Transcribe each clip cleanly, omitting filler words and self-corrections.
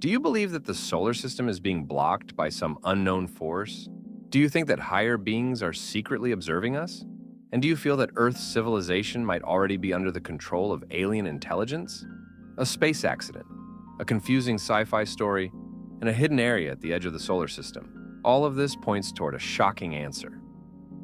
Do you believe that the solar system is being blocked by some unknown force? Do you think that higher beings are secretly observing us? And do you feel that Earth's civilization might already be under the control of alien intelligence? A space accident, a confusing sci-fi story, and a hidden area at the edge of the solar system. All of this points toward a shocking answer.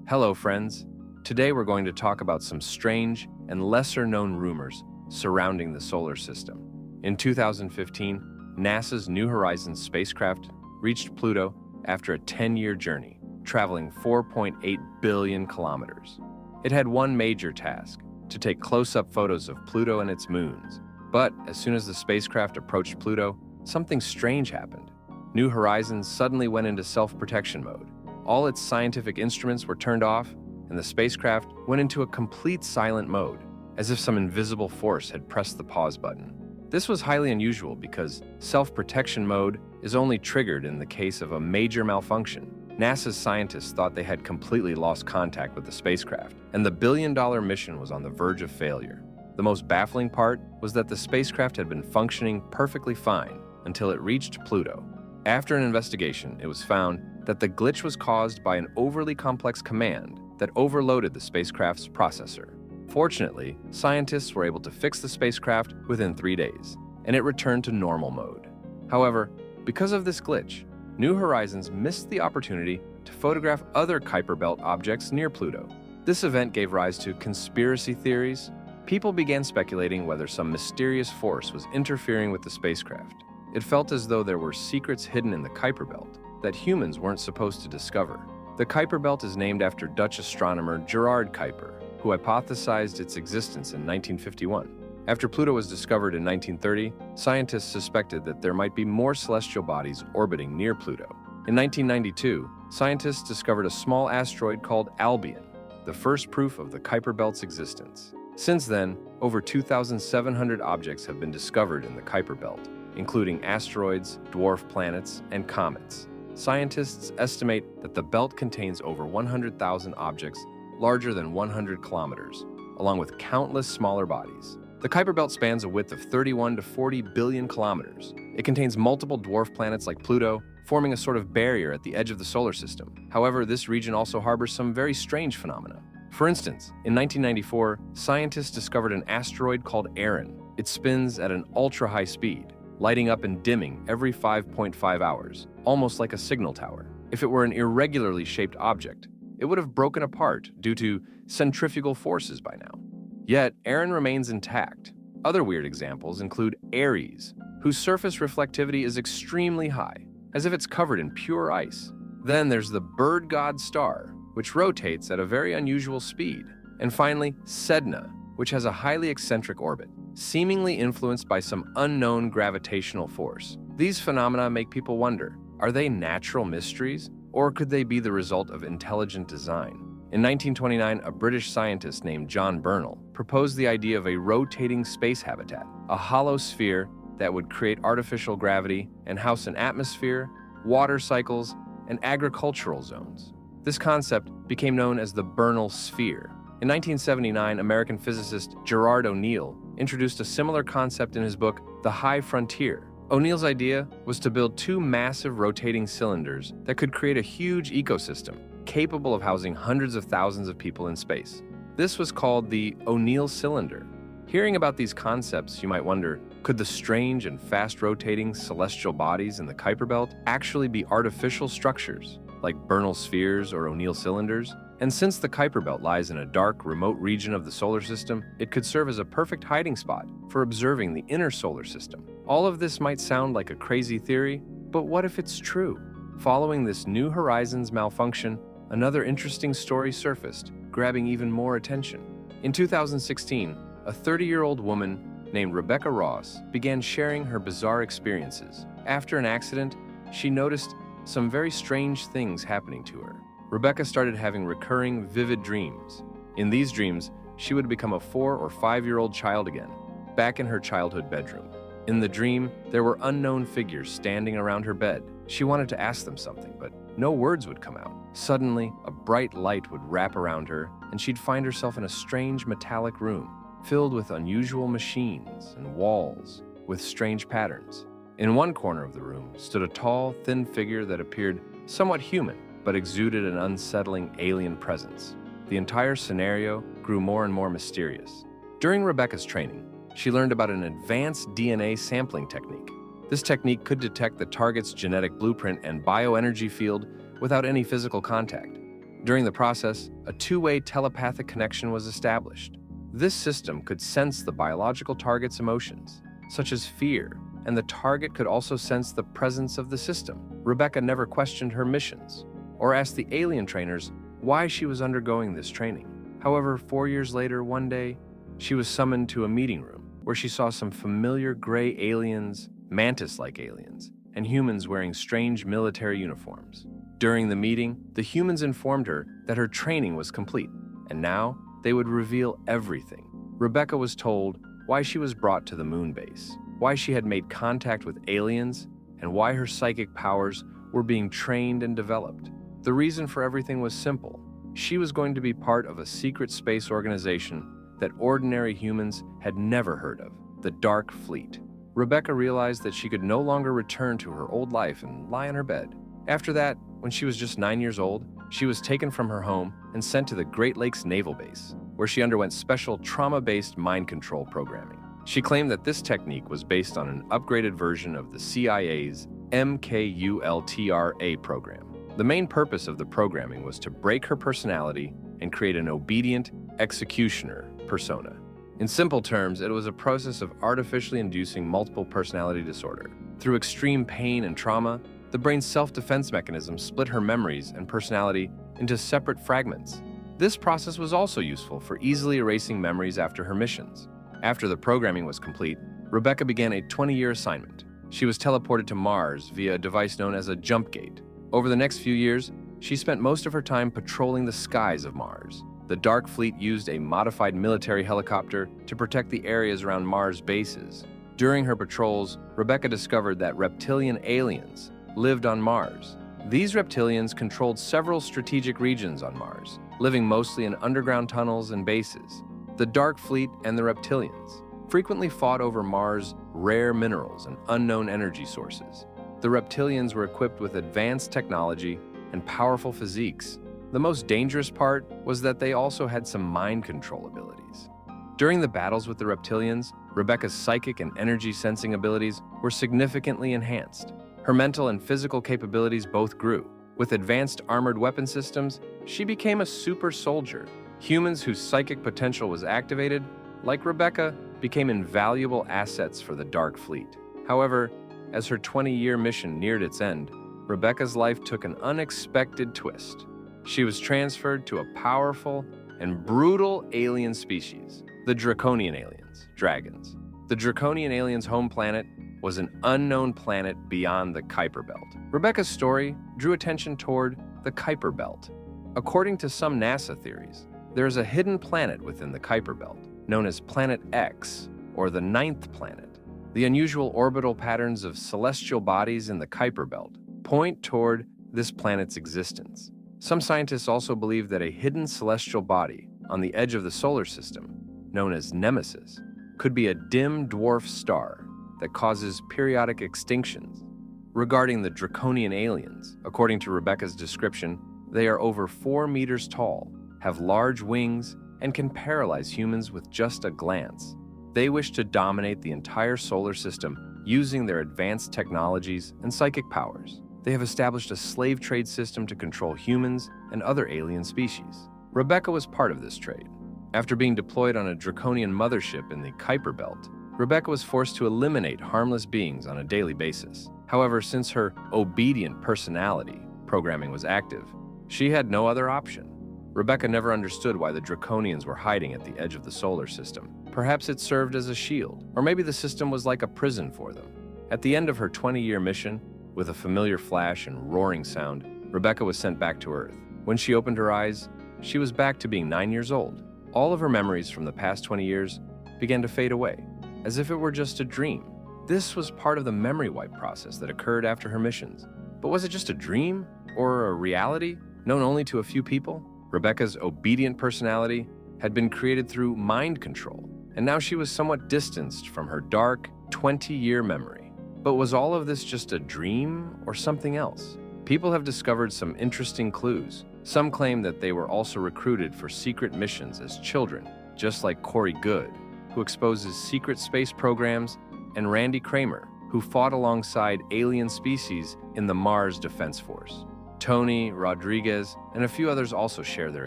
Hello, friends. Today we're going to talk about some strange and lesser-known rumors surrounding the solar system. In 2015, NASA's New Horizons spacecraft reached Pluto after a 10-year journey, traveling 4.8 billion kilometers. It had one major task: to take close-up photos of Pluto and its moons. But as soon as the spacecraft approached Pluto, something strange happened. New Horizons suddenly went into self-protection mode. All its scientific instruments were turned off, and the spacecraft went into a complete silent mode, as if some invisible force had pressed the pause button. This was highly unusual because self-protection mode is only triggered in the case of a major malfunction. NASA's scientists thought they had completely lost contact with the spacecraft, and the billion-dollar mission was on the verge of failure. The most baffling part was that the spacecraft had been functioning perfectly fine until it reached Pluto. After an investigation, it was found that the glitch was caused by an overly complex command that overloaded the spacecraft's processor. Fortunately, scientists were able to fix the spacecraft within 3 days, and it returned to normal mode. However, because of this glitch, New Horizons missed the opportunity to photograph other Kuiper Belt objects near Pluto. This event gave rise to conspiracy theories. People began speculating whether some mysterious force was interfering with the spacecraft. It felt as though there were secrets hidden in the Kuiper Belt that humans weren't supposed to discover. The Kuiper Belt is named after Dutch astronomer Gerard Kuiper, who hypothesized its existence in 1951. After Pluto was discovered in 1930, scientists suspected that there might be more celestial bodies orbiting near Pluto. In 1992, scientists discovered a small asteroid called Albion, the first proof of the Kuiper Belt's existence. Since then, over 2,700 objects have been discovered in the Kuiper Belt, including asteroids, dwarf planets, and comets. Scientists estimate that the belt contains over 100,000 objects larger than 100 kilometers, along with countless smaller bodies. The Kuiper Belt spans a width of 31 to 40 billion kilometers. It contains multiple dwarf planets like Pluto, forming a sort of barrier at the edge of the solar system. However, this region also harbors some very strange phenomena. For instance, in 1994, scientists discovered an asteroid called Erin. It spins at an ultra-high speed, lighting up and dimming every 5.5 hours, almost like a signal tower. If it were an irregularly shaped object, it would have broken apart due to centrifugal forces by now. Yet, Erin remains intact. Other weird examples include Ares, whose surface reflectivity is extremely high, as if it's covered in pure ice. Then there's the bird god star, which rotates at a very unusual speed. And finally, Sedna, which has a highly eccentric orbit, seemingly influenced by some unknown gravitational force. These phenomena make people wonder, are they natural mysteries, or could they be the result of intelligent design? In 1929, a British scientist named John Bernal proposed the idea of a rotating space habitat, a hollow sphere that would create artificial gravity and house an atmosphere, water cycles, and agricultural zones. This concept became known as the Bernal sphere. In 1979, American physicist Gerard O'Neill introduced a similar concept in his book, The High Frontier. O'Neill's idea was to build two massive rotating cylinders that could create a huge ecosystem, capable of housing hundreds of thousands of people in space. This was called the O'Neill cylinder. Hearing about these concepts, you might wonder, could the strange and fast-rotating celestial bodies in the Kuiper Belt actually be artificial structures, like Bernal spheres or O'Neill cylinders? And since the Kuiper Belt lies in a dark, remote region of the solar system, it could serve as a perfect hiding spot for observing the inner solar system. All of this might sound like a crazy theory, but what if it's true? Following this New Horizons malfunction, another interesting story surfaced, grabbing even more attention. In 2016, a 30-year-old woman named Rebecca Ross began sharing her bizarre experiences. After an accident, she noticed some very strange things happening to her. Rebecca started having recurring, vivid dreams. In these dreams, she would become a 4 or 5-year-old child again, back in her childhood bedroom. In the dream, there were unknown figures standing around her bed. She wanted to ask them something, but no words would come out. Suddenly, a bright light would wrap around her, and she'd find herself in a strange metallic room, filled with unusual machines and walls with strange patterns. In one corner of the room stood a tall, thin figure that appeared somewhat human, but exuded an unsettling alien presence. The entire scenario grew more and more mysterious. During Rebecca's training, she learned about an advanced DNA sampling technique. This technique could detect the target's genetic blueprint and bioenergy field without any physical contact. During the process, a two-way telepathic connection was established. This system could sense the biological target's emotions, such as fear, and the target could also sense the presence of the system. Rebecca never questioned her missions or asked the alien trainers why she was undergoing this training. However, 4 years later, one day, she was summoned to a meeting room where she saw some familiar gray aliens, mantis-like aliens, and humans wearing strange military uniforms. During the meeting, the humans informed her that her training was complete, and now they would reveal everything. Rebecca was told why she was brought to the moon base, why she had made contact with aliens, and why her psychic powers were being trained and developed. The reason for everything was simple. She was going to be part of a secret space organization that ordinary humans had never heard of, the Dark Fleet. Rebecca realized that she could no longer return to her old life and lie on her bed. After that, when she was just 9 years old, she was taken from her home and sent to the Great Lakes Naval Base, where she underwent special trauma-based mind control programming. She claimed that this technique was based on an upgraded version of the CIA's MKULTRA program. The main purpose of the programming was to break her personality and create an obedient executioner persona. In simple terms, it was a process of artificially inducing multiple personality disorder. Through extreme pain and trauma, the brain's self-defense mechanism split her memories and personality into separate fragments. This process was also useful for easily erasing memories after her missions. After the programming was complete, Rebecca began a 20-year assignment. She was teleported to Mars via a device known as a jump gate. Over the next few years, she spent most of her time patrolling the skies of Mars. The Dark Fleet used a modified military helicopter to protect the areas around Mars bases. During her patrols, Rebecca discovered that reptilian aliens lived on Mars. These reptilians controlled several strategic regions on Mars, living mostly in underground tunnels and bases. The Dark Fleet and the reptilians frequently fought over Mars' rare minerals and unknown energy sources. The reptilians were equipped with advanced technology and powerful physiques. The most dangerous part was that they also had some mind control abilities. During the battles with the reptilians, Rebecca's psychic and energy sensing abilities were significantly enhanced. Her mental and physical capabilities both grew. With advanced armored weapon systems, she became a super soldier. Humans whose psychic potential was activated, like Rebecca, became invaluable assets for the Dark Fleet. However, as her 20-year mission neared its end, Rebecca's life took an unexpected twist. She was transferred to a powerful and brutal alien species, the Draconian aliens, dragons. The Draconian aliens' home planet was an unknown planet beyond the Kuiper Belt. Rebecca's story drew attention toward the Kuiper Belt. According to some NASA theories, there is a hidden planet within the Kuiper Belt, known as Planet X, or the ninth planet. The unusual orbital patterns of celestial bodies in the Kuiper Belt point toward this planet's existence. Some scientists also believe that a hidden celestial body on the edge of the solar system, known as Nemesis, could be a dim dwarf star that causes periodic extinctions. Regarding the Draconian aliens, according to Rebecca's description, they are over 4 meters tall, have large wings, and can paralyze humans with just a glance. They wish to dominate the entire solar system using their advanced technologies and psychic powers. They have established a slave trade system to control humans and other alien species. Rebecca was part of this trade. After being deployed on a Draconian mothership in the Kuiper Belt, Rebecca was forced to eliminate harmless beings on a daily basis. However, since her obedient personality programming was active, she had no other option. Rebecca never understood why the Draconians were hiding at the edge of the solar system. Perhaps it served as a shield, or maybe the system was like a prison for them. At the end of her 20-year mission, with a familiar flash and roaring sound, Rebecca was sent back to Earth. When she opened her eyes, she was back to being 9 years old. All of her memories from the past 20 years began to fade away, as if it were just a dream. This was part of the memory wipe process that occurred after her missions. But was it just a dream, or a reality, known only to a few people? Rebecca's obedient personality had been created through mind control, and now she was somewhat distanced from her dark, 20-year memory. But was all of this just a dream or something else? People have discovered some interesting clues. Some claim that they were also recruited for secret missions as children, just like Corey Goode, who exposes secret space programs, and Randy Kramer, who fought alongside alien species in the Mars Defense Force. Tony, Rodriguez, and a few others also share their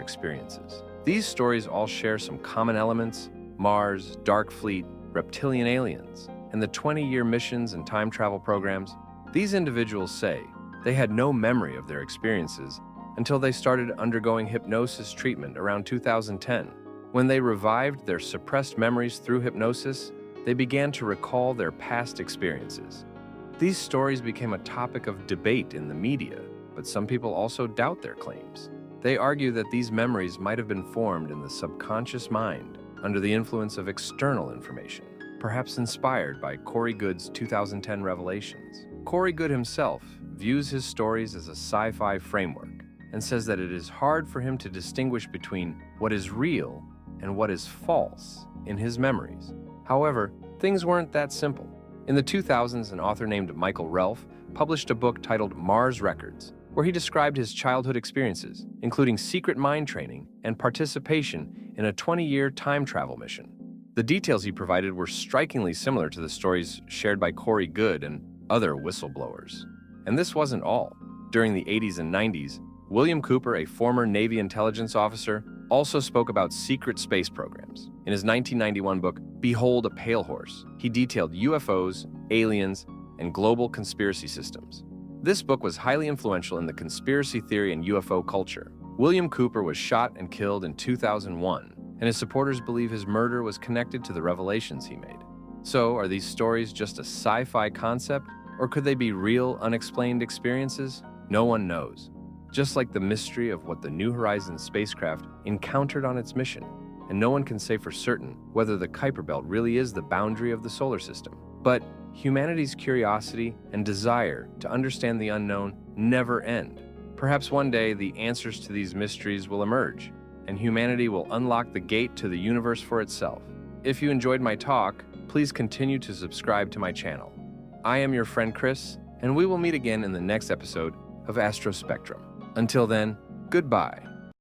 experiences. These stories all share some common elements: Mars, Dark Fleet, reptilian aliens, and the 20-year missions and time travel programs. These individuals say they had no memory of their experiences until they started undergoing hypnosis treatment around 2010. When they revived their suppressed memories through hypnosis, they began to recall their past experiences. These stories became a topic of debate in the media, but some people also doubt their claims. They argue that these memories might have been formed in the subconscious mind under the influence of external information, perhaps inspired by Corey Goode's 2010 revelations. Corey Goode himself views his stories as a sci-fi framework and says that it is hard for him to distinguish between what is real and what is false in his memories. However, things weren't that simple. In the 2000s, an author named Michael Relf published a book titled Mars Records, where he described his childhood experiences, including secret mind training and participation in a 20-year time travel mission. The details he provided were strikingly similar to the stories shared by Corey Goode and other whistleblowers. And this wasn't all. During the 80s and 90s, William Cooper, a former Navy intelligence officer, also spoke about secret space programs. In his 1991 book, Behold a Pale Horse, he detailed UFOs, aliens, and global conspiracy systems. This book was highly influential in the conspiracy theory and UFO culture. William Cooper was shot and killed in 2001, and his supporters believe his murder was connected to the revelations he made. So, are these stories just a sci-fi concept, or could they be real, unexplained experiences? No one knows. Just like the mystery of what the New Horizons spacecraft encountered on its mission, and no one can say for certain whether the Kuiper Belt really is the boundary of the solar system. But humanity's curiosity and desire to understand the unknown never end. Perhaps one day the answers to these mysteries will emerge, and humanity will unlock the gate to the universe for itself. If you enjoyed my talk, please continue to subscribe to my channel. I am your friend Chris, and we will meet again in the next episode of AstroSpectrum. Until then, goodbye.